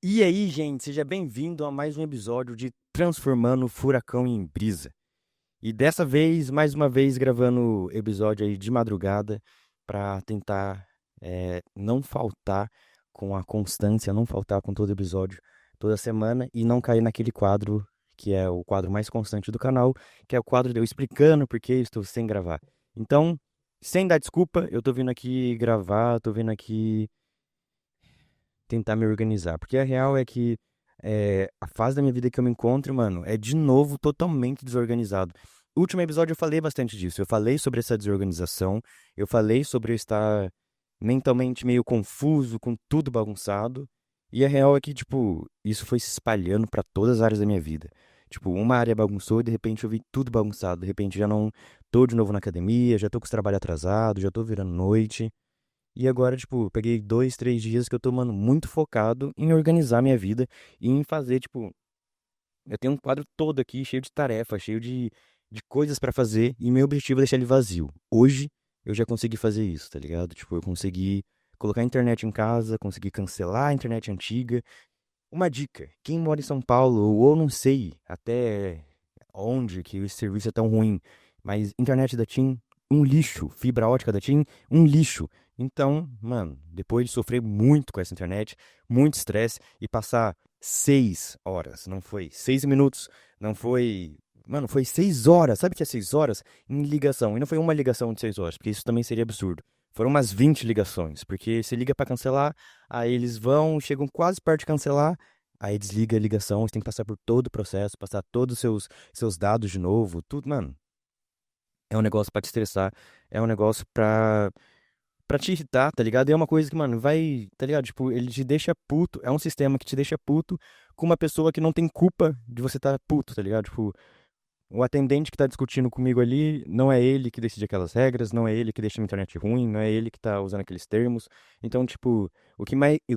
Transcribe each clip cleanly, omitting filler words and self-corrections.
E aí, gente, seja bem-vindo a mais um episódio de Transformando Furacão em Brisa. E dessa vez, mais uma vez, gravando episódio aí de madrugada para tentar não faltar com a constância, não faltar com todo episódio toda semana e não cair naquele quadro que é o quadro mais constante do canal, que é o quadro de eu explicando por que estou sem gravar. Então, sem dar desculpa, eu tô vindo aqui gravar, tô vindo aqui tentar me organizar. Porque a real é que a fase da minha vida que eu me encontro, mano, é de novo totalmente desorganizado. No último episódio eu falei bastante disso. Eu falei sobre essa desorganização, eu falei sobre eu estar mentalmente meio confuso, com tudo bagunçado. E a real é que, tipo, isso foi se espalhando pra todas as áreas da minha vida. Tipo, uma área bagunçou e de repente eu vi tudo bagunçado. De repente já não tô de novo na academia, já tô com os trabalhos atrasados, já tô virando noite. E agora, tipo, peguei 2, 3 dias que eu tô, mano, muito focado em organizar minha vida e em fazer, tipo, eu tenho um quadro todo aqui cheio de tarefas, cheio de coisas pra fazer e meu objetivo é deixar ele vazio. Hoje eu já consegui fazer isso, tá ligado? Tipo, eu consegui colocar a internet em casa, consegui cancelar a internet antiga. Uma dica, quem mora em São Paulo ou não sei até onde que esse serviço é tão ruim, mas internet da TIM, um lixo, fibra ótica da TIM, um lixo. Então, mano, depois de sofrer muito com essa internet, muito estresse e passar 6 horas, não foi 6 minutos, não foi. Mano, foi 6 horas, sabe o que é 6 horas? Em ligação. E não foi uma ligação de 6 horas, porque isso também seria absurdo. Foram umas 20 ligações, porque você liga pra cancelar, aí eles vão, chegam quase perto de cancelar, aí desliga a ligação, você tem que passar por todo o processo, passar todos os seus dados de novo, tudo, mano. É um negócio pra te estressar, é um negócio pra te irritar, tá ligado? E é uma coisa que, mano, vai, tá ligado? Tipo, ele te deixa puto, é um sistema que te deixa puto com uma pessoa que não tem culpa de você estar puto, tá ligado? Tipo, o atendente que tá discutindo comigo ali, não é ele que decide aquelas regras, não é ele que deixa a internet ruim, não é ele que tá usando aqueles termos. Então, tipo, o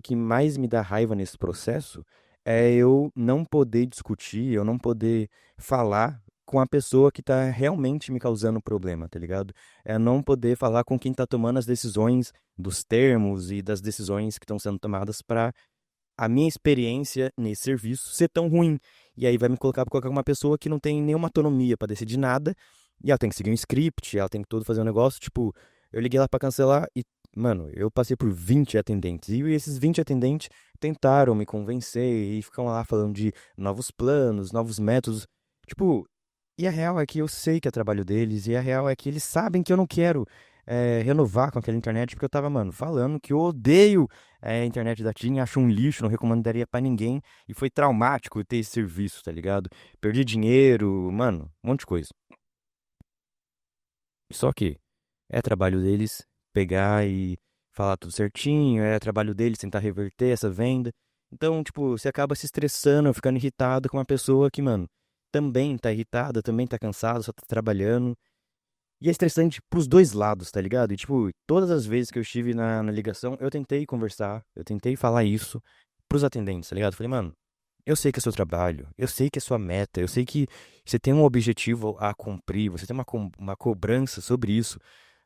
que mais me dá raiva nesse processo é eu não poder discutir, eu não poder falar com a pessoa que tá realmente me causando problema, tá ligado? É não poder falar com quem tá tomando as decisões dos termos e das decisões que estão sendo tomadas para a minha experiência nesse serviço ser tão ruim. E aí vai me colocar uma pessoa que não tem nenhuma autonomia pra decidir nada, e ela tem que seguir um script, ela tem que todo fazer um negócio, tipo, eu liguei lá pra cancelar e, mano, eu passei por 20 atendentes, e esses 20 atendentes tentaram me convencer e ficam lá falando de novos planos, novos métodos, tipo, e a real é que eu sei que é trabalho deles, e a real é que eles sabem que eu não quero renovar com aquela internet, porque eu tava, mano, falando que eu odeio a internet da TIM, acho um lixo, não recomendaria pra ninguém, e foi traumático ter esse serviço, tá ligado? Perdi dinheiro, mano, um monte de coisa. Só que é trabalho deles pegar e falar tudo certinho, é trabalho deles tentar reverter essa venda. Então, tipo, você acaba se estressando, ficando irritado com uma pessoa que, mano, também tá irritada, também tá cansada, só tá trabalhando. E é estressante pros dois lados, tá ligado? E, tipo, todas as vezes que eu estive na ligação, eu tentei conversar, eu tentei falar isso pros atendentes, tá ligado? Falei, mano, eu sei que é seu trabalho, eu sei que é sua meta, eu sei que você tem um objetivo a cumprir, você tem uma cobrança sobre isso,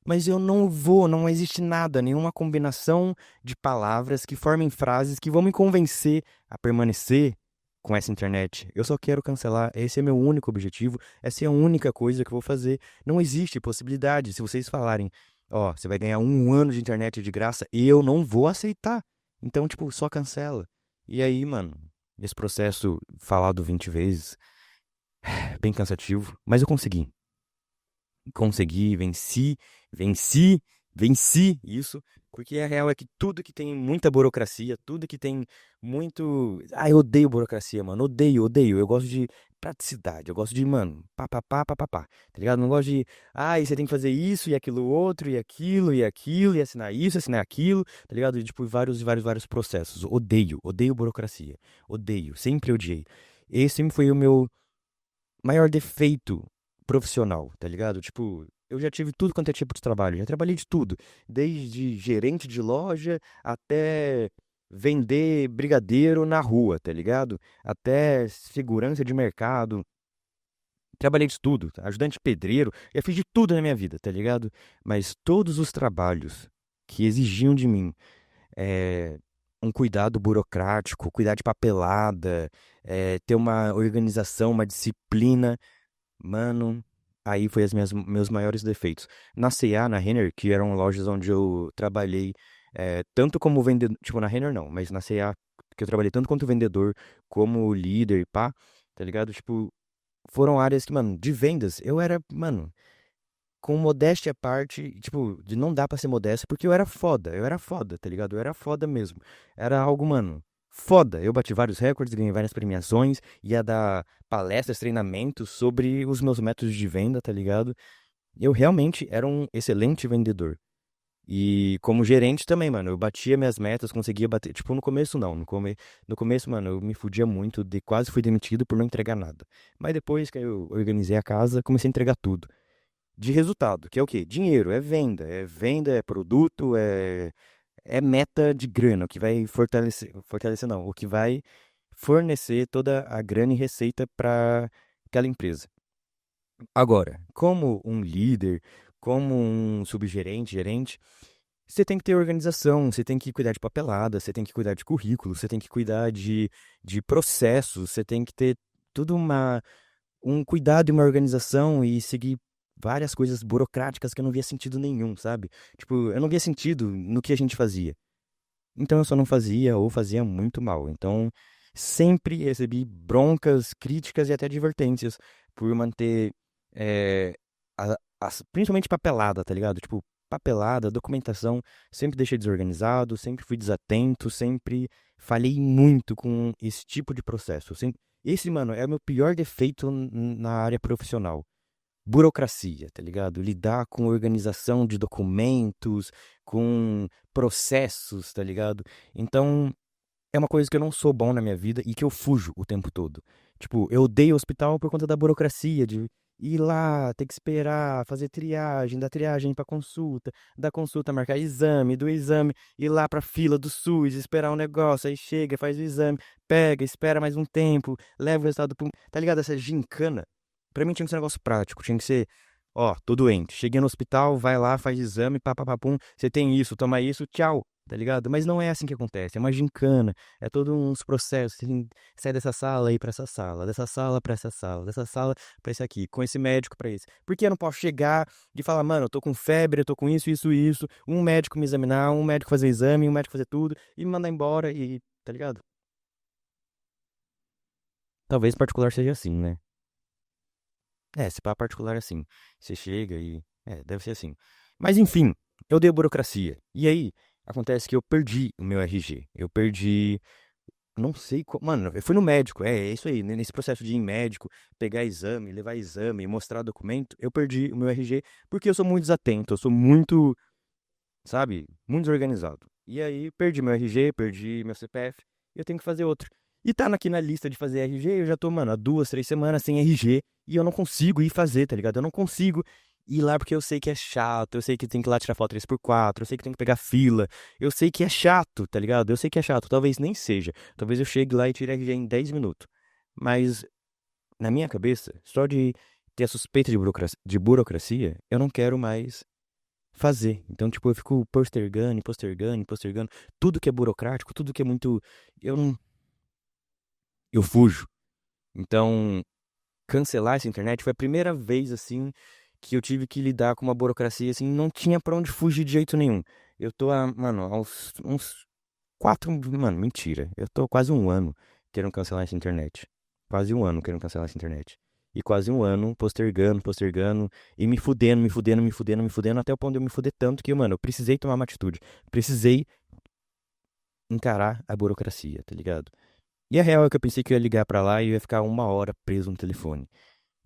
mas eu não vou, não existe nada, nenhuma combinação de palavras que formem frases que vão me convencer a permanecer com essa internet. Eu só quero cancelar, esse é meu único objetivo, essa é a única coisa que eu vou fazer. Não existe possibilidade. Se vocês falarem, ó, você vai ganhar um ano de internet de graça, eu não vou aceitar. Então, tipo, só cancela. E aí, mano, esse processo falado 20 vezes é bem cansativo, mas eu consegui. Consegui, venci, venci isso, porque a real é que tudo que tem muita burocracia, tudo que tem muito. Ah, eu odeio burocracia, mano. Odeio, odeio. Eu gosto de praticidade. Eu gosto de, mano, papapá, papapá. Tá ligado? Não gosto de. Ah, e você tem que fazer isso e aquilo outro, e aquilo, e aquilo, e assinar isso, assinar aquilo, tá ligado? E, tipo, vários, vários, vários processos. Odeio, odeio burocracia. Odeio, sempre odiei. Esse sempre foi o meu maior defeito profissional, tá ligado? Tipo, eu já tive tudo quanto é tipo de trabalho, já trabalhei de tudo, desde gerente de loja até vender brigadeiro na rua, tá ligado? Até segurança de mercado. Trabalhei de tudo, tá? Ajudante pedreiro, já fiz de tudo na minha vida, tá ligado? Mas todos os trabalhos que exigiam de mim um cuidado burocrático, cuidar de papelada, ter uma organização, uma disciplina. Mano, aí foi meus maiores defeitos. Na C&A, na Renner, que eram lojas onde eu trabalhei, tanto como vendedor, tipo, na Renner não, mas na C&A, que eu trabalhei tanto quanto vendedor, como líder, pá, tá ligado? Tipo, foram áreas que, mano, de vendas, eu era, mano, com modéstia à parte, tipo, de não dar pra ser modesto, porque eu era foda, tá ligado? Eu era foda mesmo. Era algo, mano, foda. Eu bati vários recordes, ganhei várias premiações, ia dar palestras, treinamentos sobre os meus métodos de venda, tá ligado? Eu realmente era um excelente vendedor. E como gerente também, mano, eu batia minhas metas, conseguia bater. Tipo, no começo não. No começo, mano, eu me fudia muito, quase fui demitido por não entregar nada. Mas depois que eu organizei a casa, comecei a entregar tudo de resultado, que é o quê? Dinheiro, é venda, é produto, é meta de grana, o que vai fortalecer não, o que vai fornecer toda a grana e receita para aquela empresa. Agora, como um líder, como um subgerente, gerente, você tem que ter organização, você tem que cuidar de papelada, você tem que cuidar de currículo, você tem que cuidar de processos, você tem que ter tudo um cuidado e uma organização e seguir várias coisas burocráticas que eu não via sentido nenhum, sabe? Tipo, eu não via sentido no que a gente fazia. Então eu só não fazia ou fazia muito mal. Então sempre recebi broncas, críticas e até advertências por manter é, principalmente papelada, tá ligado? Tipo, papelada, documentação, sempre deixei desorganizado, sempre fui desatento, sempre falhei muito com esse tipo de processo. Esse, mano, é o meu pior defeito na área profissional. Burocracia, tá ligado? Lidar com organização de documentos, com processos, tá ligado? Então, é uma coisa que eu não sou bom na minha vida e que eu fujo o tempo todo. Tipo, eu odeio o hospital por conta da burocracia, de ir lá, ter que esperar, fazer triagem, da triagem pra consulta, da consulta marcar exame, do exame ir lá pra fila do SUS, esperar um negócio, aí chega, faz o exame, pega, espera mais um tempo, leva o resultado pro... Tá ligado? Essa gincana. Pra mim tinha que ser um negócio prático, tinha que ser, ó, tô doente, cheguei no hospital, vai lá, faz exame, papapapum, você tem isso, toma isso, tchau, tá ligado? Mas não é assim que acontece, é uma gincana, é todos uns processos, você tem que sair dessa sala e ir pra essa sala, dessa sala pra essa sala, dessa sala pra esse aqui, com esse médico pra esse. Por que eu não posso chegar e falar, mano, eu tô com febre, eu tô com isso, isso, isso, um médico me examinar, um médico fazer exame, um médico fazer tudo e me mandar embora e, tá ligado? Talvez particular seja assim, né? Se pá particular é assim. Você chega e. Deve ser assim. Mas enfim, eu dei burocracia. E aí, acontece que eu perdi o meu RG. Eu perdi. Não sei como. Mano, eu fui no médico. É isso aí. Nesse processo de ir em médico, pegar exame, levar exame, mostrar documento, eu perdi o meu RG porque eu sou muito desatento. Eu sou muito, sabe, muito desorganizado. E aí, perdi meu RG, perdi meu CPF. E eu tenho que fazer outro. E tá aqui na lista de fazer RG, eu já tô, mano, há 2, 3 semanas sem RG e eu não consigo ir fazer, tá ligado? Eu não consigo ir lá porque eu sei que é chato, eu sei que tem que ir lá tirar foto 3x4, eu sei que tem que pegar fila, eu sei que é chato, tá ligado? Eu sei que é chato, talvez nem seja. Talvez eu chegue lá e tire RG em 10 minutos. Mas, na minha cabeça, só de ter a suspeita de burocracia, eu não quero mais fazer. Então, tipo, eu fico postergando, postergando, postergando. Tudo que é burocrático, tudo que é muito. Eu não. Eu fujo. Então, cancelar essa internet foi a primeira vez, assim, que eu tive que lidar com uma burocracia, assim, não tinha pra onde fugir de jeito nenhum. Eu tô, mano, aos uns 4, mano, mentira. Eu tô quase um ano querendo cancelar essa internet. Quase um ano querendo cancelar essa internet. E quase um ano postergando, postergando, e me fudendo, me fudendo, me fudendo, me fudendo, até o ponto de eu me fuder tanto que, mano, eu precisei tomar uma atitude. Precisei encarar a burocracia, tá ligado? E a real é que eu pensei que eu ia ligar pra lá e eu ia ficar 1 hora preso no telefone.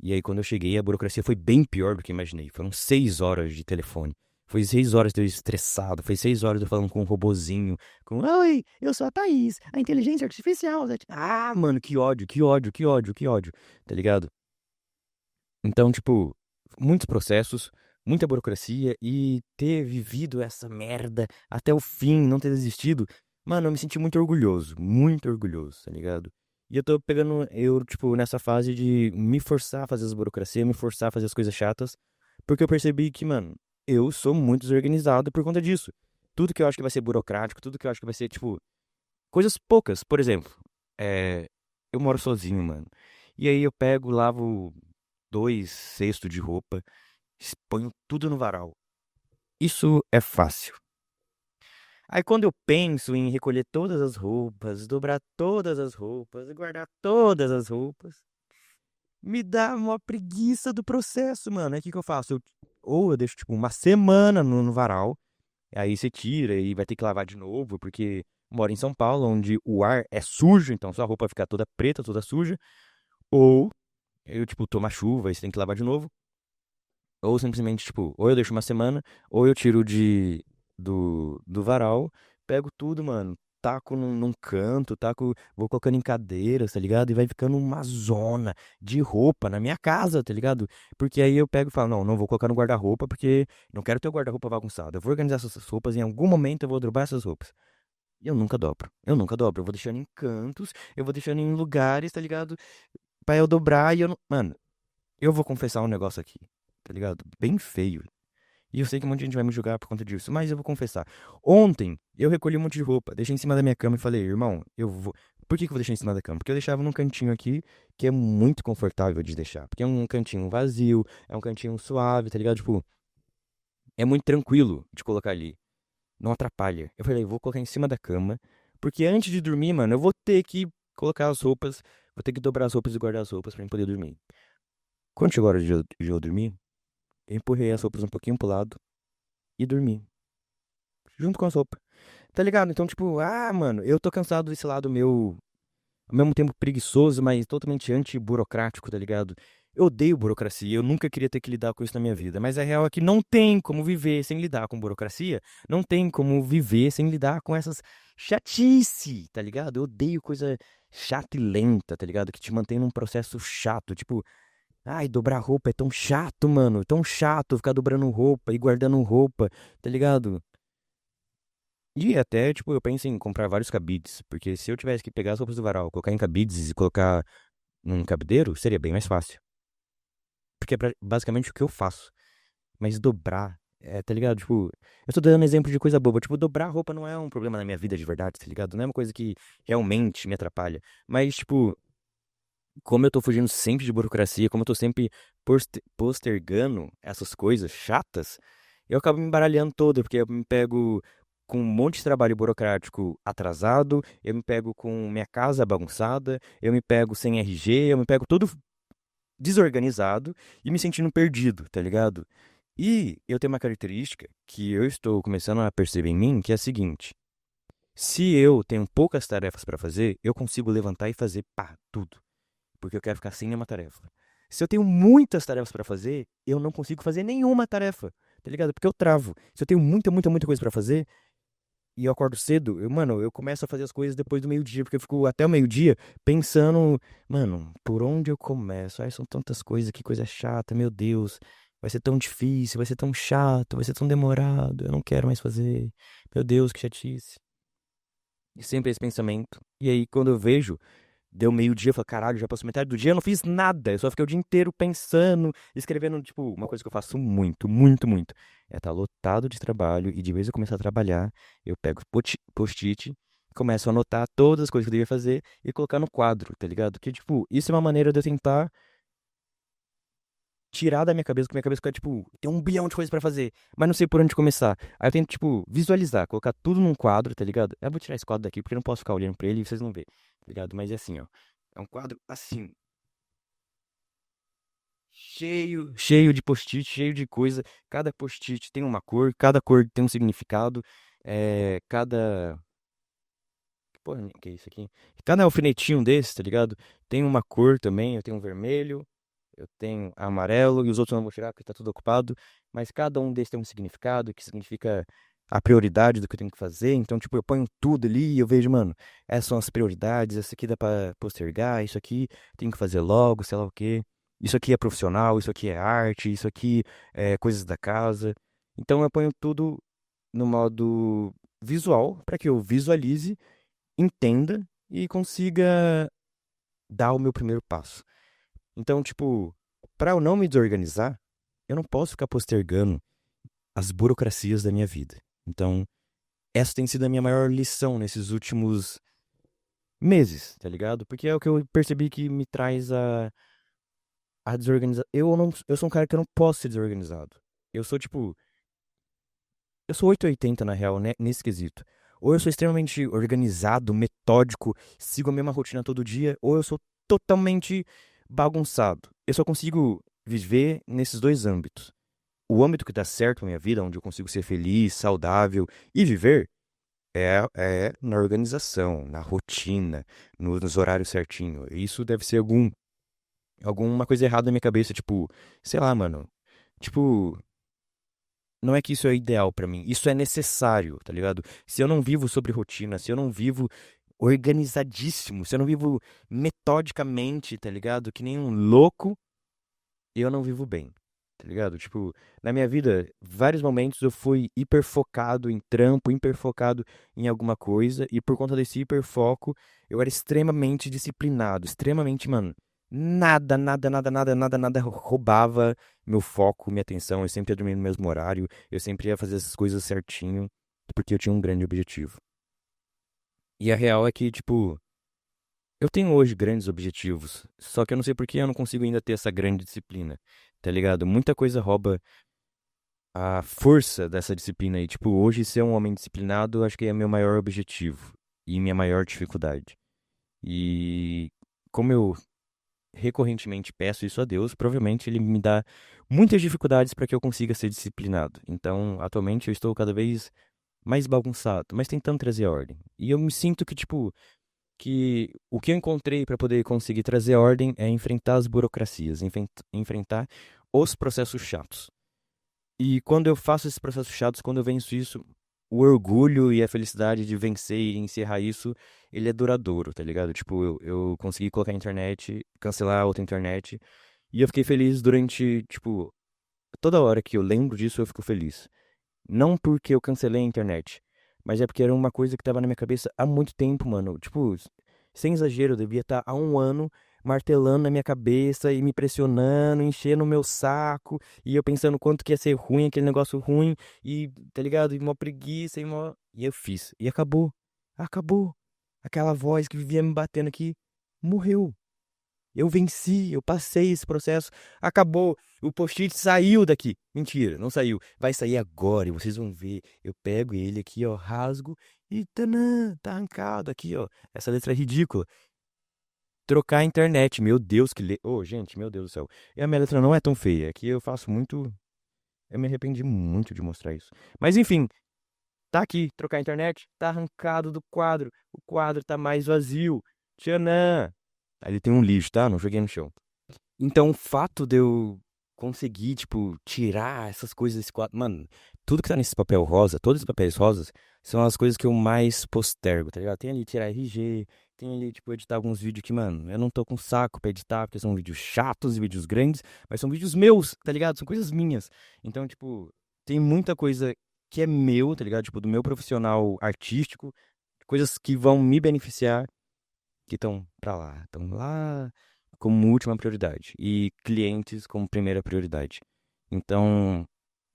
E aí, quando eu cheguei, a burocracia foi bem pior do que eu imaginei. Foram 6 horas de telefone. Foi 6 horas de eu estressado. Foi 6 horas de eu falando com um robozinho. Com, oi, eu sou a Thaís, a inteligência artificial. Ah, mano, que ódio, que ódio, que ódio, que ódio. Tá ligado? Então, tipo, muitos processos, muita burocracia e ter vivido essa merda até o fim, não ter desistido, mano, eu me senti muito orgulhoso, tá ligado? E eu tô pegando, tipo, nessa fase de me forçar a fazer as burocracias, me forçar a fazer as coisas chatas, porque eu percebi que, mano, eu sou muito desorganizado por conta disso. Tudo que eu acho que vai ser burocrático, tudo que eu acho que vai ser, tipo, Coisas poucas, por exemplo, é, eu moro sozinho, mano. E aí eu pego, lavo 2 cestos de roupa, ponho tudo no varal. Isso é fácil. Aí quando eu penso em recolher todas as roupas, dobrar todas as roupas, guardar todas as roupas, me dá uma preguiça do processo, mano. Aí o que que eu faço? Ou eu deixo, tipo, uma semana no varal, aí você tira e vai ter que lavar de novo, porque moro em São Paulo, onde o ar é sujo, então sua roupa fica toda preta, toda suja. Ou eu, tipo, tomo a chuva e você tem que lavar de novo. Ou simplesmente, tipo, ou eu deixo uma semana, ou eu tiro do varal, pego tudo, mano, taco num canto, taco, vou colocando em cadeiras, tá ligado? E vai ficando uma zona de roupa na minha casa, tá ligado? Porque aí eu pego e falo, não, não vou colocar no guarda-roupa, porque não quero ter o guarda-roupa bagunçado. Eu vou organizar essas roupas, em algum momento eu vou dobrar essas roupas. E eu nunca dobro. Eu nunca dobro. Eu vou deixando em cantos, eu vou deixando em lugares, tá ligado? Pra eu dobrar e eu não. Mano, eu vou confessar um negócio aqui, tá ligado? Bem feio. E eu sei que um monte de gente vai me julgar por conta disso, mas eu vou confessar. Ontem, eu recolhi um monte de roupa, deixei em cima da minha cama e falei, irmão, eu vou. Por que que eu vou deixar em cima da cama? Porque eu deixava num cantinho aqui que é muito confortável de deixar. Porque é um cantinho vazio, é um cantinho suave, tá ligado? Tipo, é muito tranquilo de colocar ali. Não atrapalha. Eu falei, vou colocar em cima da cama. Porque antes de dormir, mano, eu vou ter que colocar as roupas, vou ter que dobrar as roupas e guardar as roupas pra eu poder dormir. Quando chegou a hora de eu dormir, eu empurrei as roupas um pouquinho pro lado e dormi. Junto com as roupas. Tá ligado? Então, tipo, mano, eu tô cansado desse lado meu, ao mesmo tempo preguiçoso, mas totalmente anti-burocrático, tá ligado? Eu odeio burocracia, eu nunca queria ter que lidar com isso na minha vida. Mas a real é que não tem como viver sem lidar com burocracia. Não tem como viver sem lidar com essas chatice, tá ligado? Eu odeio coisa chata e lenta, tá ligado? Que te mantém num processo chato. Tipo, ai, dobrar roupa é tão chato, mano. Tão chato ficar dobrando roupa e guardando roupa, tá ligado? E até, tipo, eu penso em comprar vários cabides, porque se eu tivesse que pegar as roupas do varal, colocar em cabides e colocar num cabideiro, seria bem mais fácil. Porque é basicamente o que eu faço. Mas dobrar, tá ligado? Tipo, eu tô dando exemplo de coisa boba. Tipo, dobrar roupa não é um problema na minha vida de verdade, tá ligado? Não é uma coisa que realmente me atrapalha. Mas, tipo, como eu tô fugindo sempre de burocracia, como eu tô sempre postergando essas coisas chatas, eu acabo me embaralhando todo, porque eu me pego com um monte de trabalho burocrático atrasado, eu me pego com minha casa bagunçada, eu me pego sem RG, eu me pego todo desorganizado e me sentindo perdido, tá ligado? E eu tenho uma característica que eu estou começando a perceber em mim, que é a seguinte: se eu tenho poucas tarefas pra fazer, eu consigo levantar e fazer pá, tudo porque eu quero ficar sem nenhuma tarefa. Se eu tenho muitas tarefas pra fazer, eu não consigo fazer nenhuma tarefa, tá ligado? Porque eu travo. Se eu tenho muita, muita, muita coisa pra fazer e eu acordo cedo, mano, eu começo a fazer as coisas depois do meio-dia, porque eu fico até o meio-dia pensando, mano, por onde eu começo? Ai, são tantas coisas, que coisa chata, meu Deus. Vai ser tão difícil, vai ser tão chato, vai ser tão demorado, eu não quero mais fazer. Meu Deus, que chatice. E sempre esse pensamento. E aí, quando eu vejo, deu meio-dia, eu falei, caralho, já passou metade do dia, eu não fiz nada. Eu só fiquei o dia inteiro pensando, escrevendo, tipo, uma coisa que eu faço muito, muito, muito. É estar lotado de trabalho e de vez eu começar a trabalhar, eu pego post-it, começo a anotar todas as coisas que eu devia fazer e colocar no quadro, tá ligado? Que, tipo, isso é uma maneira de eu tentar tirar da minha cabeça, porque minha cabeça fica, tipo, tem um bilhão de coisas pra fazer, mas não sei por onde começar. Aí eu tento, tipo, visualizar, colocar tudo num quadro, tá ligado? Eu vou tirar esse quadro daqui porque eu não posso ficar olhando pra ele e vocês não vê, tá ligado? Mas é assim, ó. É um quadro assim, cheio, cheio de post-it, cheio de coisa. Cada post-it tem uma cor, cada cor tem um significado. Cada. Porra, que é isso aqui? Cada alfinetinho desse, tá ligado? Tem uma cor também. Eu tenho um vermelho, eu tenho amarelo, e os outros eu não vou tirar porque tá tudo ocupado. Mas cada um desses tem um significado, que significa a prioridade do que eu tenho que fazer. Então, tipo, eu ponho tudo ali e eu vejo, mano, essas são as prioridades, essa aqui dá pra postergar, isso aqui tem que fazer logo, sei lá o quê. Isso aqui é profissional, isso aqui é arte, isso aqui é coisas da casa. Então eu ponho tudo no modo visual para que eu visualize, entenda e consiga dar o meu primeiro passo. Então, tipo, para eu não me desorganizar, eu não posso ficar postergando as burocracias da minha vida. Então, essa tem sido a minha maior lição nesses últimos. meses, tá ligado? Porque é o que eu percebi que me traz a desorganização. Eu sou um cara que eu não posso ser desorganizado. Eu sou tipo, eu sou 880 na real, né, nesse quesito. Ou eu sou extremamente organizado, metódico, sigo a mesma rotina todo dia, ou eu sou totalmente bagunçado. Eu só consigo viver nesses dois âmbitos. O âmbito que dá certo na minha vida, onde eu consigo ser feliz, saudável e viver, é na organização, na rotina, nos horários certinho. Isso deve ser alguma coisa errada na minha cabeça, tipo, sei lá, mano. Tipo, não é que isso é ideal pra mim, isso é necessário, tá ligado? Se eu não vivo sobre rotina, se eu não vivo organizadíssimo, se eu não vivo metodicamente, tá ligado? Que nem um louco, eu não vivo bem, tá ligado? Tipo, na minha vida, vários momentos eu fui hiperfocado em trampo, hiperfocado em alguma coisa, e por conta desse hiperfoco, eu era extremamente disciplinado, extremamente, mano. Nada roubava meu foco, minha atenção. Eu sempre ia dormir no mesmo horário, eu sempre ia fazer essas coisas certinho, porque eu tinha um grande objetivo. E a real é que, tipo, eu tenho hoje grandes objetivos, só que eu não sei por que eu não consigo ainda ter essa grande disciplina, tá ligado? Muita coisa rouba a força dessa disciplina aí. Tipo, hoje ser um homem disciplinado, acho que é meu maior objetivo e minha maior dificuldade. E como eu recorrentemente peço isso a Deus, provavelmente ele me dá muitas dificuldades para que eu consiga ser disciplinado. Então, atualmente eu estou cada vez mais bagunçado, mas tentando trazer ordem. E eu me sinto que, tipo, que o que eu encontrei para poder conseguir trazer ordem é enfrentar as burocracias, enfrentar os processos chatos. E quando eu faço esses processos chatos, quando eu venço isso, o orgulho e a felicidade de vencer e encerrar isso, ele é duradouro, tá ligado? Tipo, eu consegui colocar a internet, cancelar a outra internet, e eu fiquei feliz durante, tipo, toda hora que eu lembro disso, eu fico feliz. Não porque eu cancelei a internet, mas é porque era uma coisa que tava na minha cabeça há muito tempo, mano. Tipo, sem exagero, eu devia estar há um ano martelando na minha cabeça e me pressionando, enchendo o meu saco, e eu pensando quanto que ia ser ruim, aquele negócio ruim, e, tá ligado? E uma preguiça, e uma... E eu fiz. E acabou. Acabou. Aquela voz que vivia me batendo aqui morreu. Eu venci, eu passei esse processo, acabou. O post-it saiu daqui. Mentira, não saiu. Vai sair agora e vocês vão ver. Eu pego ele aqui, ó, rasgo e tanã, tá arrancado aqui, ó. Essa letra é ridícula. Trocar a internet, meu Deus, que Ô, gente, meu Deus do céu. E a minha letra não é tão feia, é que eu faço muito. Eu me arrependi muito de mostrar isso. Mas enfim, tá aqui, trocar a internet, tá arrancado do quadro. O quadro tá mais vazio. Tchanã. Ali tem um lixo, tá? Não joguei no chão. Então, o fato de eu conseguir, tipo, tirar essas coisas desse quadro. Mano, tudo que tá nesse papel rosa, todos os papéis rosas, são as coisas que eu mais postergo, tá ligado? Tem ali tirar RG, tem ali, tipo, editar alguns vídeos que, mano, eu não tô com saco pra editar, porque são vídeos chatos e vídeos grandes, mas são vídeos meus, tá ligado? São coisas minhas. Então, tipo, tem muita coisa que é meu, tá ligado? Tipo, do meu profissional artístico, coisas que vão me beneficiar que estão lá como última prioridade e clientes como primeira prioridade. Então,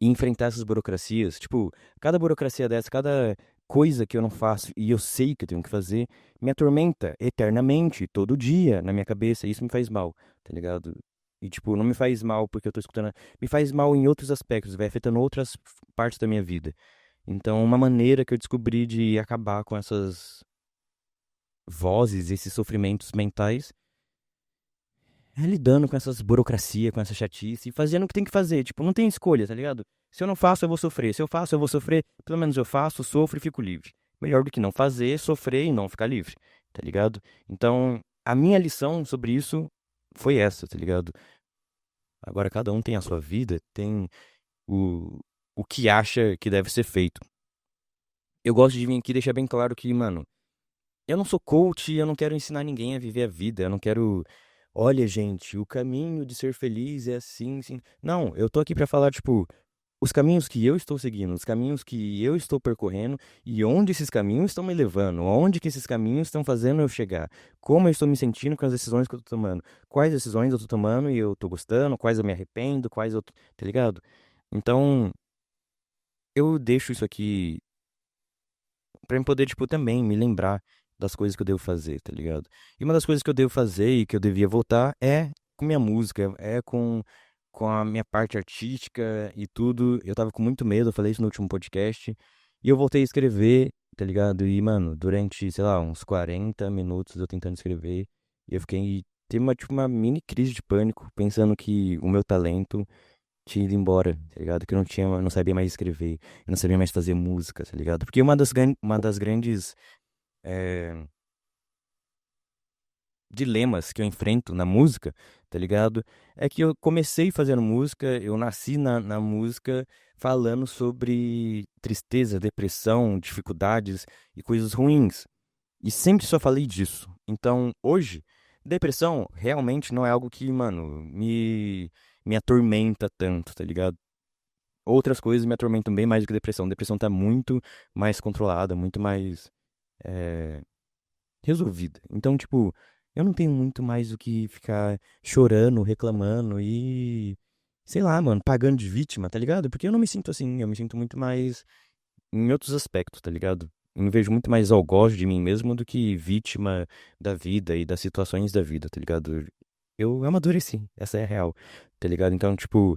enfrentar essas burocracias, tipo, cada burocracia dessa, cada coisa que eu não faço e eu sei que eu tenho que fazer, me atormenta eternamente, todo dia na minha cabeça, e isso me faz mal, tá ligado? E, tipo, não me faz mal porque eu tô escutando, me faz mal em outros aspectos, vai afetando outras partes da minha vida. Então, uma maneira que eu descobri de acabar com essas vozes, esses sofrimentos mentais, é lidando com essas burocracia, com essa chatice e fazendo o que tem que fazer. Tipo, não tem escolha, tá ligado? Se eu não faço, eu vou sofrer. Se eu faço, eu vou sofrer. Pelo menos eu faço, sofro e fico livre. Melhor do que não fazer, sofrer e não ficar livre, tá ligado? Então, a minha lição sobre isso foi essa, tá ligado? Agora, cada um tem a sua vida, tem o, o que acha que deve ser feito. Eu gosto de vir aqui e deixar bem claro que, mano, eu não sou coach, eu não quero ensinar ninguém a viver a vida, eu não quero, olha, gente, o caminho de ser feliz é assim, assim. Não, eu tô aqui pra falar, tipo, os caminhos que eu estou seguindo, os caminhos que eu estou percorrendo e onde esses caminhos estão me levando, onde que esses caminhos estão fazendo eu chegar, como eu estou me sentindo com as decisões que eu tô tomando, quais decisões eu tô tomando e eu tô gostando, quais eu me arrependo, tá ligado? Então, eu deixo isso aqui pra eu poder, tipo, também me lembrar das coisas que eu devo fazer, tá ligado? E uma das coisas que eu devo fazer e que eu devia voltar é com minha música, é com a minha parte artística e tudo. Eu tava com muito medo, eu falei isso no último podcast. E eu voltei a escrever, tá ligado? E, mano, durante, sei lá, uns 40 minutos eu tentando escrever, e eu fiquei, teve uma, tipo, uma mini crise de pânico, pensando que o meu talento tinha ido embora, tá ligado? Que eu não tinha, eu não sabia mais escrever, eu não sabia mais fazer música, tá ligado? Porque uma das grandes eh, dilemas que eu enfrento na música, tá ligado? É que eu comecei fazendo música, eu nasci na música falando sobre tristeza, depressão, dificuldades e coisas ruins. E sempre só falei disso. Então, hoje, depressão realmente não é algo que, mano, me atormenta tanto, tá ligado? Outras coisas me atormentam bem mais do que depressão. Depressão tá muito mais controlada, muito mais eh, resolvida. Então, tipo, eu não tenho muito mais o que ficar chorando, reclamando e, sei lá, mano, pagando de vítima, tá ligado? Porque eu não me sinto assim, eu me sinto muito mais em outros aspectos, tá ligado? Eu me vejo muito mais algoz de mim mesmo do que vítima da vida e das situações da vida, tá ligado? Eu amadureci, essa é a real, tá ligado? Então, tipo,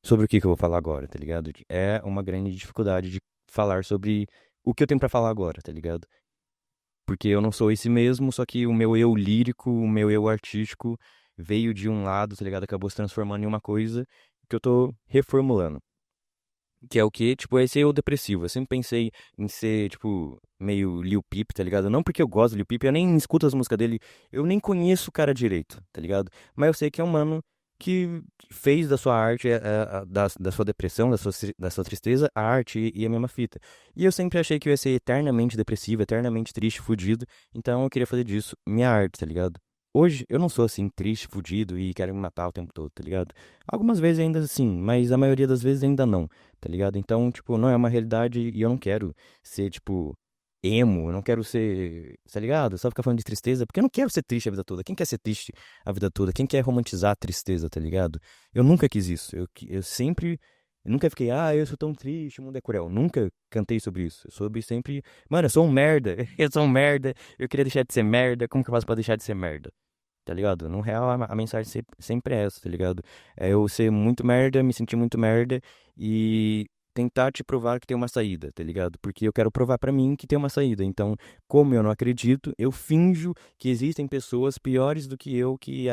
sobre o que eu vou falar agora, tá ligado? É uma grande dificuldade de falar sobre o que eu tenho pra falar agora, tá ligado? Porque eu não sou esse mesmo, só que o meu eu lírico, o meu eu artístico veio de um lado, tá ligado? Acabou se transformando em uma coisa que eu tô reformulando. Que é o quê? Tipo, esse eu depressivo. Eu sempre pensei em ser, tipo, meio Lil Peep, tá ligado? Não porque eu gosto do Lil Peep, eu nem escuto as músicas dele, eu nem conheço o cara direito, tá ligado? Mas eu sei que é um mano que fez da sua arte, da sua depressão, da sua tristeza, a arte e a mesma fita. E eu sempre achei que eu ia ser eternamente depressivo, eternamente triste, fudido, então eu queria fazer disso minha arte, tá ligado? Hoje eu não sou assim, triste, fudido e quero me matar o tempo todo, tá ligado? Algumas vezes ainda sim, mas a maioria das vezes ainda não, tá ligado? Então, tipo, não é uma realidade e eu não quero ser, tipo, emo, eu não quero ser, tá ligado? Só ficar falando de tristeza, porque eu não quero ser triste a vida toda. Quem quer ser triste a vida toda? Quem quer romantizar a tristeza, tá ligado? Eu nunca quis isso. Eu sempre, eu nunca fiquei, eu sou tão triste, o mundo é cruel. Nunca cantei sobre isso. Eu soube sempre, mano, eu sou um merda, eu sou um merda, eu queria deixar de ser merda, como que eu faço pra deixar de ser merda? Tá ligado? No real, a mensagem sempre é essa, tá ligado? É eu ser muito merda, me sentir muito merda e tentar te provar que tem uma saída, tá ligado? Porque eu quero provar pra mim que tem uma saída. Então, como eu não acredito, eu finjo que existem pessoas piores do que eu que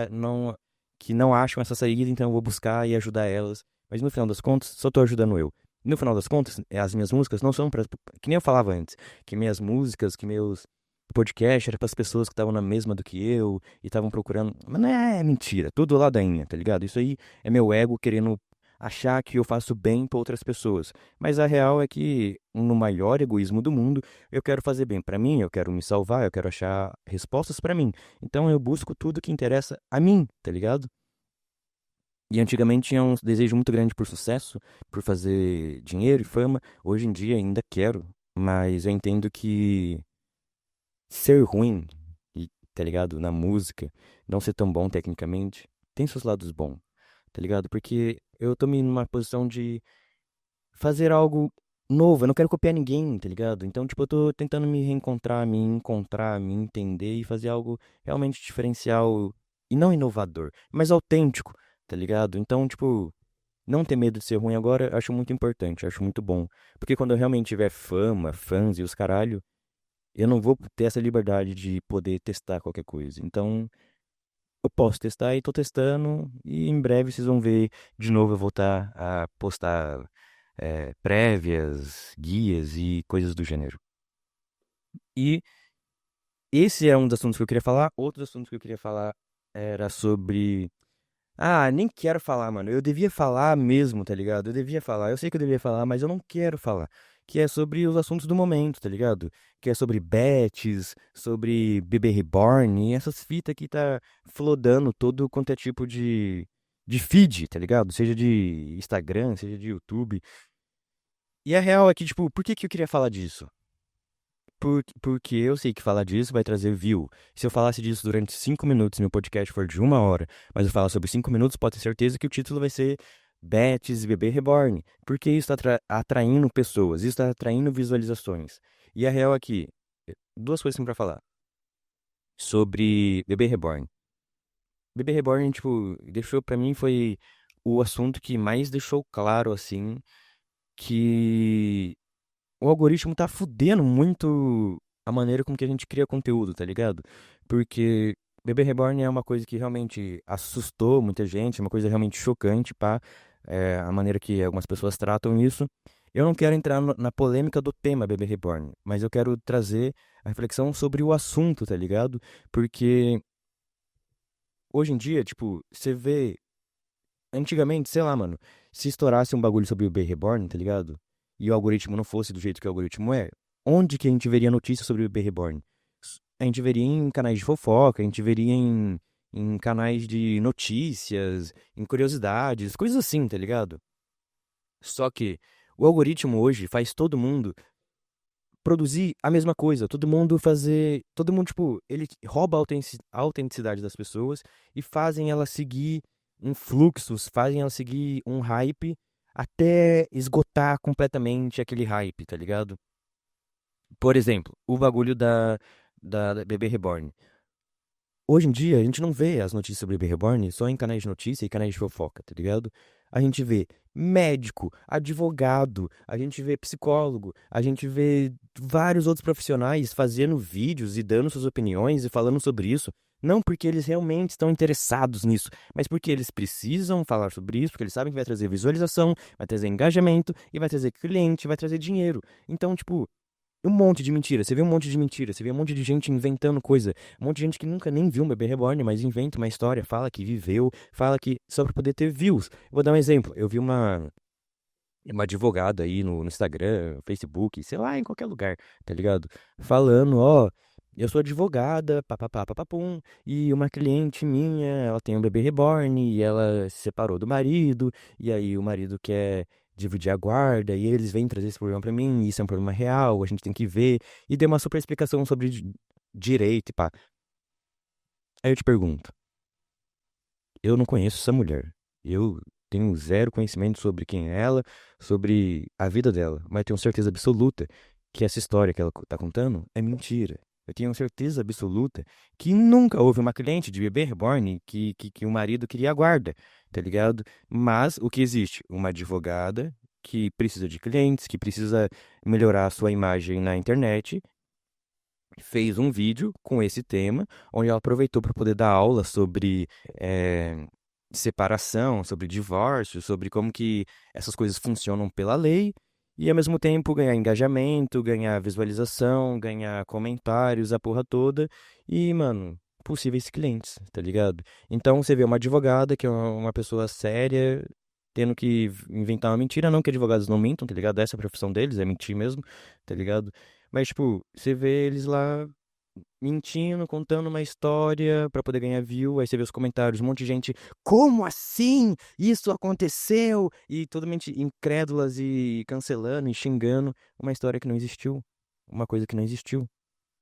não acham essa saída, então eu vou buscar e ajudar elas. Mas no final das contas, só tô ajudando eu. No final das contas, as minhas músicas não são pra. Que nem eu falava antes, que minhas músicas, que meus podcast era para as pessoas que estavam na mesma do que eu e estavam procurando. Mas não é mentira, tudo ladainha, tá ligado? Isso aí é meu ego querendo achar que eu faço bem para outras pessoas. Mas a real é que, no maior egoísmo do mundo, eu quero fazer bem para mim, eu quero me salvar, eu quero achar respostas para mim. Então eu busco tudo que interessa a mim, tá ligado? E antigamente tinha um desejo muito grande por sucesso, por fazer dinheiro e fama. Hoje em dia ainda quero, mas eu entendo que ser ruim, e, tá ligado? Na música, não ser tão bom tecnicamente, tem seus lados bons, tá ligado? Porque eu tô me numa posição de fazer algo novo, eu não quero copiar ninguém, tá ligado? Então, tipo, eu tô tentando me reencontrar, me encontrar, me entender e fazer algo realmente diferencial e não inovador, mas autêntico, tá ligado? Então, tipo, não ter medo de ser ruim agora, eu acho muito importante, eu acho muito bom. Porque quando eu realmente tiver fama, fãs e os caralho, eu não vou ter essa liberdade de poder testar qualquer coisa. Então, eu posso testar e tô testando. E em breve vocês vão ver de novo eu voltar a postar prévias, guias e coisas do gênero. E esse é um dos assuntos que eu queria falar. Outro assunto que eu queria falar era sobre. Nem quero falar, mano. Eu devia falar mesmo, tá ligado? Eu devia falar. Eu sei que eu devia falar, mas eu não quero falar. Que é sobre os assuntos do momento, tá ligado? Que é sobre bets, sobre bebê reborn, e essas fitas que tá flodando todo quanto é tipo de feed, tá ligado? Seja de Instagram, seja de YouTube. E a real é que, tipo, por que que eu queria falar disso? Porque eu sei que falar disso vai trazer view. Se eu falasse disso durante 5 minutos e meu podcast for de 1 hora, mas eu falar sobre 5 minutos, pode ter certeza que o título vai ser Betts e Bebê Reborn. Porque isso está atraindo pessoas, isso está atraindo visualizações. E a real é que, duas coisas que tem pra falar. sobre Bebê Reborn. Bebê Reborn, tipo, deixou pra mim foi o assunto que mais deixou claro, assim, que o algoritmo tá fudendo muito a maneira com que a gente cria conteúdo, tá ligado? Porque Bebê Reborn é uma coisa que realmente assustou muita gente, uma coisa realmente chocante, pá, a maneira que algumas pessoas tratam isso. Eu não quero entrar na polêmica do tema Bebê Reborn, mas eu quero trazer a reflexão sobre o assunto, tá ligado? Porque hoje em dia, tipo, você vê. Antigamente, sei lá, mano, se estourasse um bagulho sobre o Bebê Reborn, tá ligado? E o algoritmo não fosse do jeito que o algoritmo é, onde que a gente veria notícia sobre o Bebê Reborn? A gente veria em canais de fofoca, a gente veria em canais de notícias, em curiosidades, coisas assim, tá ligado? Só que o algoritmo hoje faz todo mundo produzir a mesma coisa, todo mundo fazer, todo mundo, tipo, ele rouba a autenticidade das pessoas e fazem elas seguir um fluxo, fazem elas seguir um hype até esgotar completamente aquele hype, tá ligado? Por exemplo, o bagulho da Bebê Reborn. Hoje em dia, a gente não vê as notícias sobre Bebê Reborn só em canais de notícia e canais de fofoca, tá ligado? A gente vê médico, advogado, a gente vê psicólogo, a gente vê vários outros profissionais fazendo vídeos e dando suas opiniões e falando sobre isso. Não porque eles realmente estão interessados nisso, mas porque eles precisam falar sobre isso, porque eles sabem que vai trazer visualização, vai trazer engajamento e vai trazer cliente, vai trazer dinheiro. Então, tipo, um monte de mentira. Você vê um monte de mentira. Você vê um monte de gente inventando coisa. Um monte de gente que nunca nem viu um bebê reborn, mas inventa uma história, fala que viveu, fala que só pra poder ter views. Vou dar um exemplo. Eu vi uma advogada aí no Instagram, Facebook, sei lá, em qualquer lugar, tá ligado? Falando, ó, eu sou advogada, papapá, papapum, e uma cliente minha, ela tem um bebê reborn e ela se separou do marido, e aí o marido quer dividir a guarda, e eles vêm trazer esse problema pra mim, e isso é um problema real, a gente tem que ver, e deu uma super explicação sobre direito e pá. Aí eu te pergunto, eu não conheço essa mulher. Eu tenho zero conhecimento sobre quem é ela, sobre a vida dela, mas tenho certeza absoluta que essa história que ela tá contando é mentira. Eu tenho certeza absoluta que nunca houve uma cliente de bebê reborn que o marido queria a guarda, tá ligado? Mas o que existe? Uma advogada que precisa de clientes, que precisa melhorar a sua imagem na internet, fez um vídeo com esse tema, onde ela aproveitou para poder dar aula sobre separação, sobre divórcio, sobre como que essas coisas funcionam pela lei, e ao mesmo tempo ganhar engajamento, ganhar visualização, ganhar comentários, a porra toda, e, mano, possíveis clientes, tá ligado? Então você vê uma advogada, que é uma pessoa séria, tendo que inventar uma mentira, não que advogados não mintam, tá ligado? Essa é a profissão deles, é mentir mesmo, tá ligado? Mas, tipo, você vê eles lá mentindo, contando uma história pra poder ganhar view, aí você vê os comentários, um monte de gente, como assim? Isso aconteceu? E totalmente incrédulas e cancelando e xingando uma história que não existiu, uma coisa que não existiu,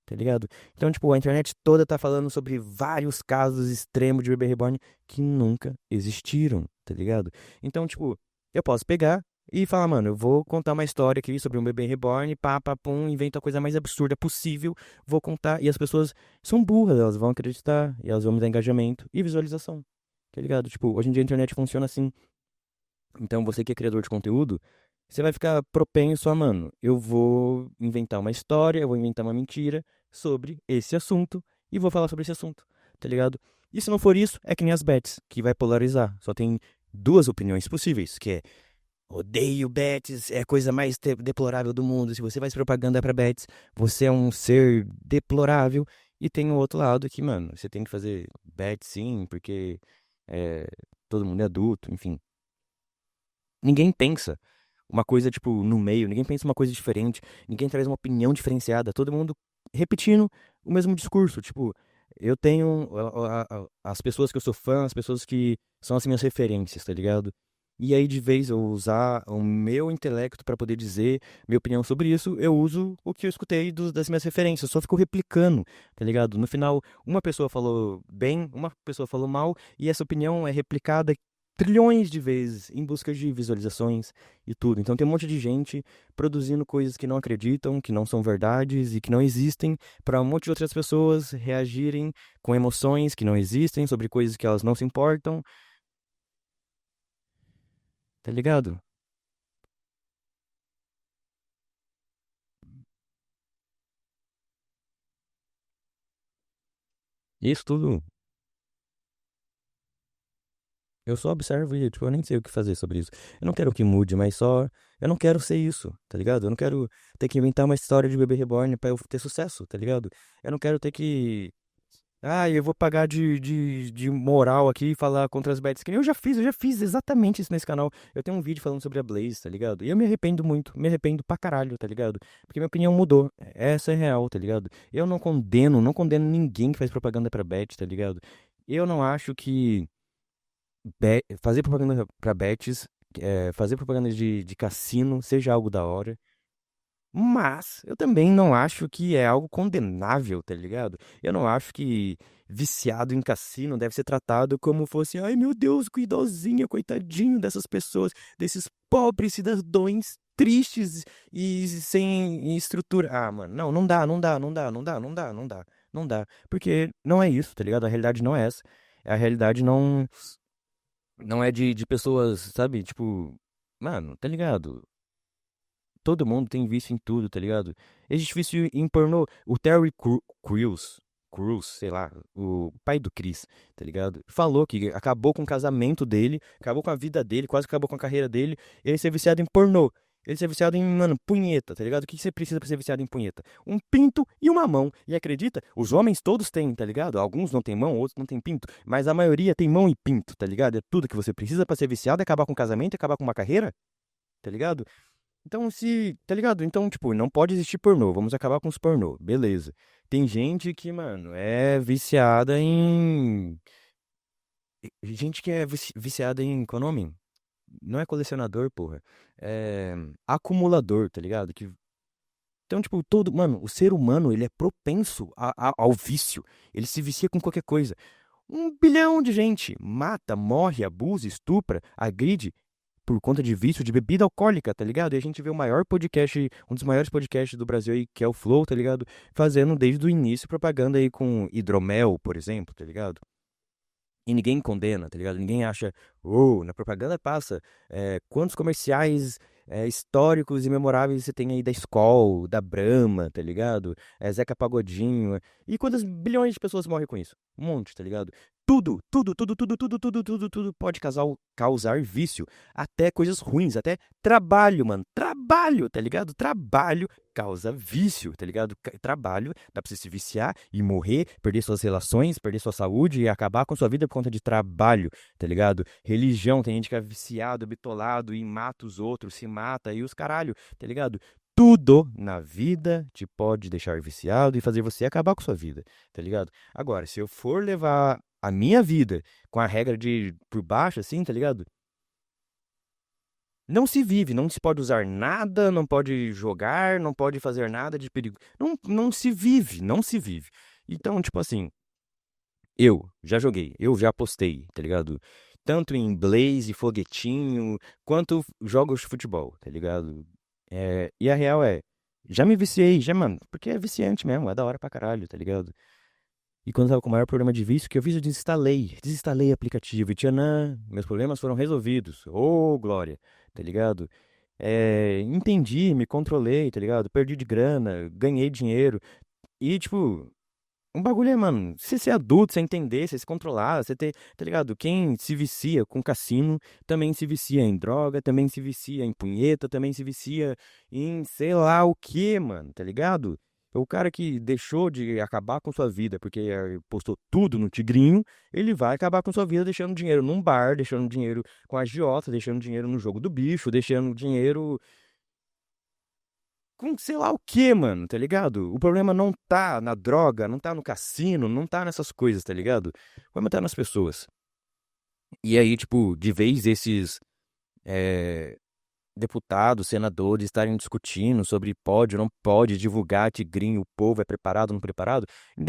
tá ligado? Então, tipo, a internet toda tá falando sobre vários casos extremos de bebê reborn que nunca existiram, tá ligado? Então, tipo, eu posso pegar e falar, mano, eu vou contar uma história aqui sobre um bebê reborn, pá, pá, pum, invento a coisa mais absurda possível, vou contar, e as pessoas são burras, elas vão acreditar, e elas vão me dar engajamento e visualização, tá ligado? Tipo, hoje em dia a internet funciona assim. Então, você que é criador de conteúdo, você vai ficar propenso a, mano, eu vou inventar uma história, eu vou inventar uma mentira sobre esse assunto e vou falar sobre esse assunto, tá ligado? E se não for isso, é que nem as bets, que vai polarizar. Só tem duas opiniões possíveis, que é odeio bets, é a coisa mais deplorável do mundo. Se você faz propaganda pra bets, você é um ser deplorável. E tem o outro lado que, mano, você tem que fazer bet sim, porque é, todo mundo é adulto, enfim. Ninguém pensa uma coisa, tipo, no meio, ninguém pensa uma coisa diferente, ninguém traz uma opinião diferenciada, todo mundo repetindo o mesmo discurso. Tipo, eu tenho as pessoas que eu sou fã, as pessoas que são as minhas referências, tá ligado? E aí, de vez eu usar o meu intelecto pra poder dizer minha opinião sobre isso, eu uso o que eu escutei das minhas referências, só fico replicando, tá ligado? No final, uma pessoa falou bem, uma pessoa falou mal, e essa opinião é replicada trilhões de vezes em busca de visualizações e tudo. Então tem um monte de gente produzindo coisas que não acreditam, que não são verdades e que não existem, para um monte de outras pessoas reagirem com emoções que não existem sobre coisas que elas não se importam, tá ligado? Isso tudo eu só observo e, tipo, eu nem sei o que fazer sobre isso. Eu não quero que mude, mas só. Eu não quero ser isso, tá ligado? Eu não quero ter que inventar uma história de bebê reborn pra eu ter sucesso, tá ligado? Eu não quero ter que. Ah, eu vou pagar de moral aqui e falar contra as bets. Que nem eu já fiz exatamente isso nesse canal. Eu tenho um vídeo falando sobre a Blaze, tá ligado? E eu me arrependo muito, me arrependo pra caralho, tá ligado? Porque minha opinião mudou. Essa é real, tá ligado? Eu não condeno, não condeno ninguém que faz propaganda pra bet, tá ligado? Eu não acho que fazer propaganda pra bets, fazer propaganda de cassino seja algo da hora. Mas eu também não acho que é algo condenável, tá ligado? Eu não acho que viciado em cassino deve ser tratado como fosse, ai meu Deus, cuidosinha, coitadinho dessas pessoas, desses pobres cidadãos tristes e sem estrutura. Ah, mano, não, não dá, não dá, não dá, não dá, não dá, não dá, não dá. Porque não é isso, tá ligado? A realidade não é essa. A realidade não é de pessoas, sabe? Tipo, mano, tá ligado? Todo mundo tem vício em tudo, tá ligado? Existe vício em pornô. O Crews, sei lá, o pai do Chris, tá ligado? Falou que acabou com o casamento dele, acabou com a vida dele, quase acabou com a carreira dele. Ele ser viciado em pornô. Ele ser viciado em, mano, punheta, tá ligado? O que você precisa pra ser viciado em punheta? Um pinto e uma mão. E acredita? Os homens todos têm, tá ligado? Alguns não têm mão, outros não têm pinto. Mas a maioria tem mão e pinto, tá ligado? É tudo que você precisa pra ser viciado, é acabar com o casamento, é acabar com uma carreira, tá ligado? Então, se. Tá ligado? Então, tipo, não pode existir pornô. Vamos acabar com os pornô. Beleza. Tem gente que, mano, é viciada em. Gente que é viciada em. Qual é o nome? Não é colecionador, porra. É. Acumulador, tá ligado? Então, tipo, todo. Mano, o ser humano, ele é propenso ao vício. Ele se vicia com qualquer coisa. 1 bilhão de gente mata, morre, abusa, estupra, agride por conta de vício de bebida alcoólica, tá ligado? E a gente vê o maior podcast, um dos maiores podcasts do Brasil aí, que é o Flow, tá ligado? Fazendo desde o início propaganda aí com hidromel, por exemplo, tá ligado? E ninguém condena, tá ligado? Ninguém acha, na propaganda passa, quantos comerciais históricos e memoráveis você tem aí da Skol, da Brahma, tá ligado? Zeca Pagodinho. E quantas bilhões de pessoas morrem com isso? Um monte, tá ligado? Tudo pode causar vício. Até coisas ruins, até trabalho, mano. Trabalho, tá ligado? Trabalho causa vício, tá ligado? Trabalho, dá pra você se viciar e morrer, perder suas relações, perder sua saúde e acabar com sua vida por conta de trabalho, tá ligado? Religião, tem gente que é viciado, bitolado e mata os outros, se mata e os caralho, tá ligado? Tudo na vida te pode deixar viciado e fazer você acabar com sua vida, tá ligado? Agora, se eu for levar a minha vida com a regra de por baixo, assim, tá ligado? Não se vive, não se pode usar nada, não pode jogar, não pode fazer nada de perigo. Não, não se vive, não se vive. Então, tipo assim, eu já joguei, eu já apostei, tá ligado? Tanto em Blaze, foguetinho, quanto jogos de futebol, tá ligado? E a real é, já me viciei, já, mano, porque é viciante mesmo, é da hora pra caralho, tá ligado? E quando eu tava com o maior problema de vício que eu fiz, eu desinstalei o aplicativo e tchanã, meus problemas foram resolvidos. Ô, glória, tá ligado? Entendi, me controlei, tá ligado? Perdi de grana, ganhei dinheiro. E, tipo, um bagulho é, mano, você ser adulto, você entender, você se controlar, você ter, tá ligado? Quem se vicia com cassino também se vicia em droga, também se vicia em punheta, também se vicia em sei lá o que, mano, tá ligado? O cara que deixou de acabar com sua vida porque postou tudo no Tigrinho, ele vai acabar com sua vida deixando dinheiro num bar, deixando dinheiro com a agiota, deixando dinheiro no jogo do bicho, deixando dinheiro com sei lá o que, mano, tá ligado? O problema não tá na droga, não tá no cassino, não tá nessas coisas, tá ligado? O problema tá nas pessoas. E aí, tipo, de vez esses deputados, senadores estarem discutindo sobre pode ou não pode divulgar tigrinho, o povo é preparado ou não preparado, ele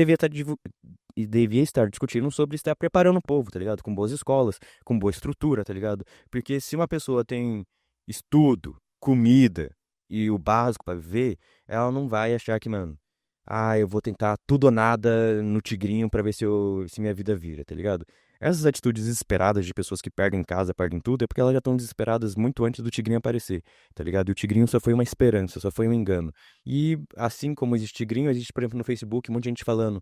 devia estar discutindo sobre estar preparando o povo, tá ligado? Com boas escolas, com boa estrutura, tá ligado? Porque se uma pessoa tem estudo, comida e o básico pra viver, ela não vai achar que, mano, eu vou tentar tudo ou nada no tigrinho pra ver se minha vida vira, tá ligado? Essas atitudes desesperadas de pessoas que perdem casa, perdem tudo, é porque elas já estão desesperadas muito antes do tigrinho aparecer, tá ligado? E o tigrinho só foi uma esperança, só foi um engano. E assim como existe tigrinho, existe, por exemplo, no Facebook, um monte de gente falando: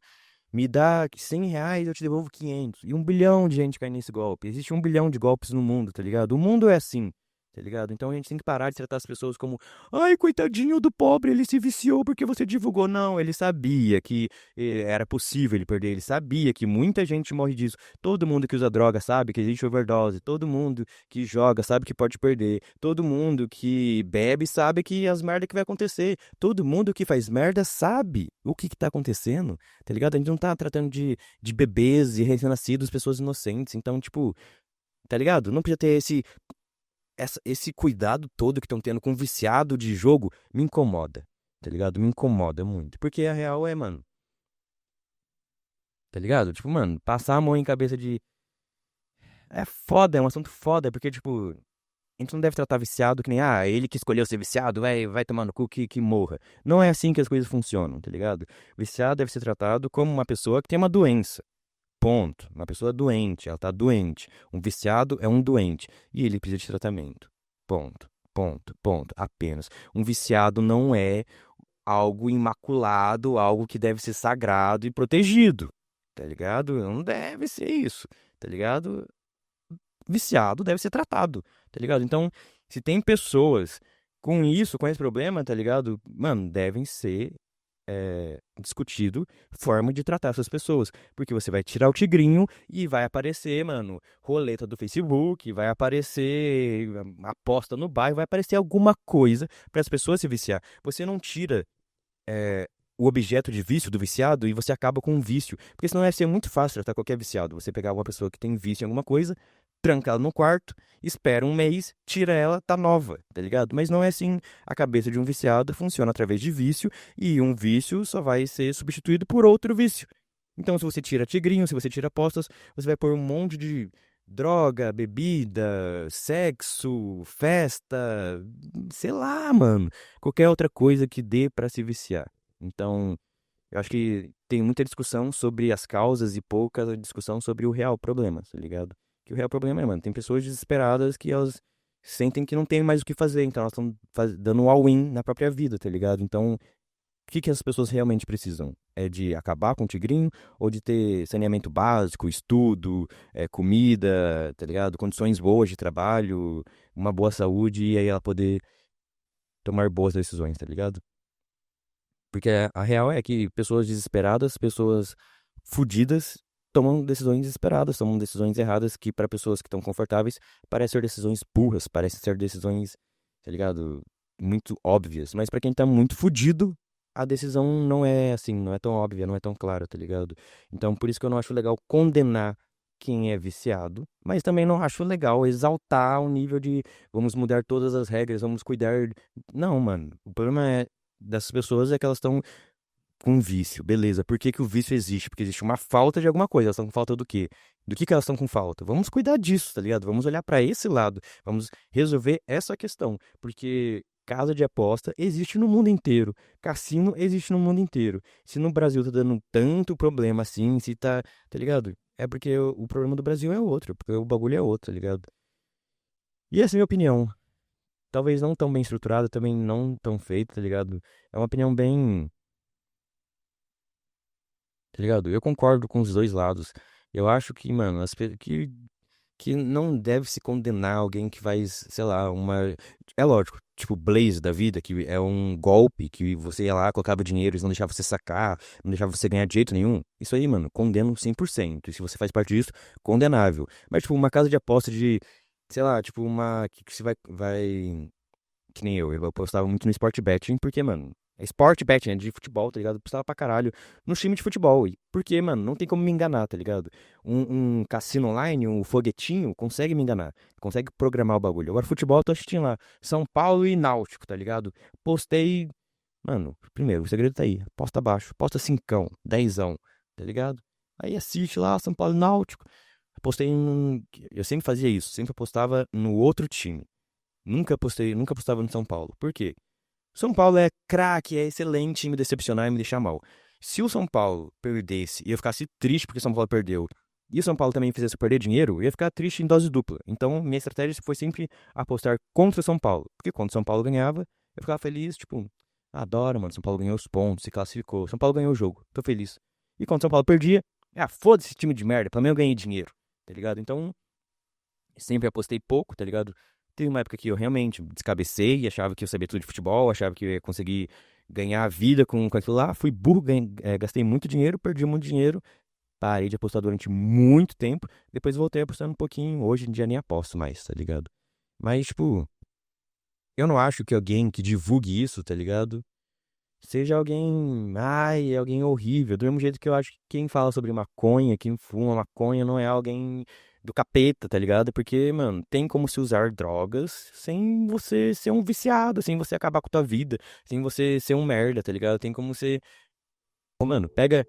me dá R$ 100, eu te devolvo 500. E 1 bilhão de gente cai nesse golpe. Existe 1 bilhão de golpes no mundo, tá ligado? O mundo é assim, tá ligado? Então a gente tem que parar de tratar as pessoas como: ai, coitadinho do pobre, ele se viciou porque você divulgou. Não, ele sabia que era possível ele perder. Ele sabia que muita gente morre disso. Todo mundo que usa droga sabe que existe overdose. Todo mundo que joga sabe que pode perder. Todo mundo que bebe sabe que as merdas que vai acontecer. Todo mundo que faz merda sabe o que tá acontecendo. Tá ligado? A gente não tá tratando de bebês e recém-nascidos, pessoas inocentes. Então, tipo, tá ligado? Não podia ter esse cuidado todo que estão tendo com viciado de jogo. Me incomoda, tá ligado? Me incomoda muito. Porque a real é, mano, tá ligado? Tipo, mano, passar a mão em cabeça de. É foda, é um assunto foda, porque, tipo, a gente não deve tratar viciado que nem, ele que escolheu ser viciado, vai tomar no cu que morra. Não é assim que as coisas funcionam, tá ligado? Viciado deve ser tratado como uma pessoa que tem uma doença. Ponto. Uma pessoa doente, ela tá doente. Um viciado é um doente e ele precisa de tratamento. Ponto. Ponto. Ponto. Apenas. Um viciado não é algo imaculado, algo que deve ser sagrado e protegido. Tá ligado? Não deve ser isso. Tá ligado? Viciado deve ser tratado. Tá ligado? Então, se tem pessoas com isso, com esse problema, tá ligado? Mano, devem ser discutido forma de tratar essas pessoas. Porque você vai tirar o tigrinho e vai aparecer, mano, roleta do Facebook, vai aparecer aposta no bairro, vai aparecer alguma coisa para as pessoas se viciar. Você não tira o objeto de vício do viciado e você acaba com um vício. Porque senão ia ser muito fácil tratar qualquer viciado. Você pegar uma pessoa que tem vício em alguma coisa, tranca ela no quarto, espera um mês, tira ela, tá nova, tá ligado? Mas não é assim. A cabeça de um viciado funciona através de vício e um vício só vai ser substituído por outro vício. Então, se você tira tigrinho, se você tira apostas, você vai pôr um monte de droga, bebida, sexo, festa, sei lá, mano. Qualquer outra coisa que dê pra se viciar. Então, eu acho que tem muita discussão sobre as causas e pouca discussão sobre o real problema, tá ligado? Que o real problema é, mano, tem pessoas desesperadas que elas sentem que não tem mais o que fazer, então elas estão dando um all-in na própria vida, tá ligado? Então, o que as pessoas realmente precisam? É de acabar com o tigrinho ou de ter saneamento básico, estudo, comida, tá ligado? Condições boas de trabalho, uma boa saúde e aí ela poder tomar boas decisões, tá ligado? Porque a real é que pessoas desesperadas, pessoas fudidas, tomam decisões desesperadas, tomam decisões erradas que para pessoas que estão confortáveis parecem ser decisões burras, parecem ser decisões, tá ligado? Muito óbvias. Mas para quem tá muito fudido, a decisão não é assim, não é tão óbvia, não é tão clara, tá ligado? Então por isso que eu não acho legal condenar quem é viciado, mas também não acho legal exaltar o nível de vamos mudar todas as regras, vamos cuidar. Não, mano. O problema dessas pessoas é que elas estão com vício. Beleza. Por que que o vício existe? Porque existe uma falta de alguma coisa. Elas estão com falta do quê? Do que elas estão com falta? Vamos cuidar disso, tá ligado? Vamos olhar pra esse lado. Vamos resolver essa questão. Porque casa de aposta existe no mundo inteiro. Cassino existe no mundo inteiro. Se no Brasil tá dando tanto problema assim, se tá ligado? É porque o problema do Brasil é outro, porque o bagulho é outro, tá ligado? E essa é a minha opinião. Talvez não tão bem estruturada, também não tão feita, tá ligado? É uma opinião bem, tá ligado? Eu concordo com os dois lados. Eu acho que, mano, que não deve se condenar alguém que faz, sei lá, uma. É lógico, tipo Blaze da vida, que é um golpe que você ia lá, colocava dinheiro, eles não deixavam você sacar, não deixavam você ganhar de jeito nenhum. Isso aí, mano, condeno 100%. E se você faz parte disso, condenável. Mas, tipo, uma casa de aposta de, sei lá, tipo, uma. Que você vai. Que nem eu postava muito no Sport Betting, porque, mano. É Sport betting, é de futebol, tá ligado? Eu apostava pra caralho no time de futebol. E porque, mano, não tem como me enganar, tá ligado? Um cassino online, um foguetinho, consegue me enganar. Consegue programar o bagulho. Agora, futebol, eu tô assistindo lá. São Paulo e Náutico, tá ligado? Postei. Mano, primeiro, o segredo tá aí. Aposta baixo. Aposta cincão, dezão, tá ligado? Aí assiste lá, São Paulo e Náutico. Apostei em. Eu sempre fazia isso. Sempre apostava no outro time. Nunca apostava no São Paulo. Por quê? São Paulo é craque, é excelente em me decepcionar e me deixar mal. Se o São Paulo perdesse e eu ficasse triste porque o São Paulo perdeu, e o São Paulo também fizesse eu perder dinheiro, eu ia ficar triste em dose dupla. Então, minha estratégia foi sempre apostar contra o São Paulo. Porque quando o São Paulo ganhava, eu ficava feliz, tipo, adoro, mano, São Paulo ganhou os pontos, se classificou. São Paulo ganhou o jogo, tô feliz. E quando o São Paulo perdia, foda-se esse time de merda, pelo menos eu ganhei dinheiro, tá ligado? Então, sempre apostei pouco, tá ligado? Teve uma época que eu realmente descabecei, achava que eu sabia tudo de futebol, achava que eu ia conseguir ganhar a vida com aquilo lá. Fui burro, gastei muito dinheiro, perdi muito dinheiro, parei de apostar durante muito tempo. Depois voltei apostando um pouquinho. Hoje em dia nem aposto mais, tá ligado? Mas, tipo, eu não acho que alguém que divulgue isso, tá ligado? Seja alguém, ai, alguém horrível. Do mesmo jeito que eu acho que quem fala sobre maconha, quem fuma maconha, não é alguém do capeta, tá ligado? Porque, mano, tem como se usar drogas sem você ser um viciado, sem você acabar com a tua vida, sem você ser um merda, tá ligado? Tem como você. Ô, mano, pega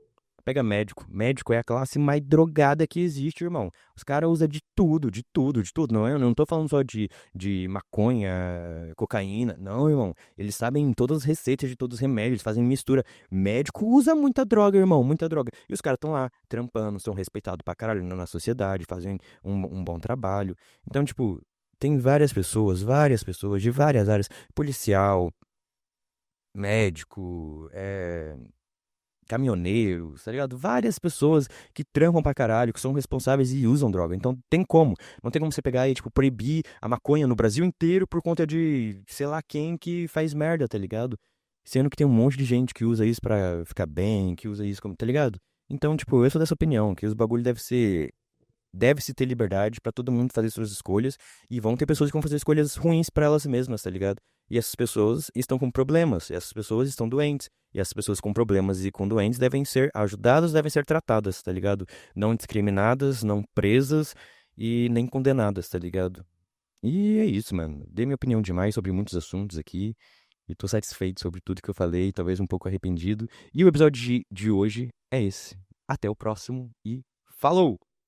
médico. Médico é a classe mais drogada que existe, irmão. Os caras usam de tudo, de tudo, de tudo. Não, eu não tô falando só de maconha, cocaína. Não, irmão. Eles sabem todas as receitas de todos os remédios, eles fazem mistura. Médico usa muita droga, irmão, muita droga. E os caras estão lá, trampando, são respeitados pra caralho na sociedade, fazem um bom trabalho. Então, tipo, tem várias pessoas de várias áreas. Policial, médico, caminhoneiros, tá ligado? Várias pessoas que trampam pra caralho, que são responsáveis e usam droga. Então tem como. Não tem como você pegar e, tipo, proibir a maconha no Brasil inteiro por conta de, sei lá quem que faz merda, tá ligado? Sendo que tem um monte de gente que usa isso pra ficar bem, que usa isso como, tá ligado? Então, tipo, eu sou dessa opinião, que os bagulho deve-se ter liberdade pra todo mundo fazer suas escolhas e vão ter pessoas que vão fazer escolhas ruins pra elas mesmas, tá ligado? E essas pessoas estão com problemas, e essas pessoas estão doentes, e essas pessoas com problemas e com doentes devem ser ajudadas, devem ser tratadas, tá ligado? Não discriminadas, não presas e nem condenadas, tá ligado? E é isso, mano. Dei minha opinião demais sobre muitos assuntos aqui e tô satisfeito sobre tudo que eu falei, talvez um pouco arrependido. E o episódio de hoje é esse. Até o próximo e falou!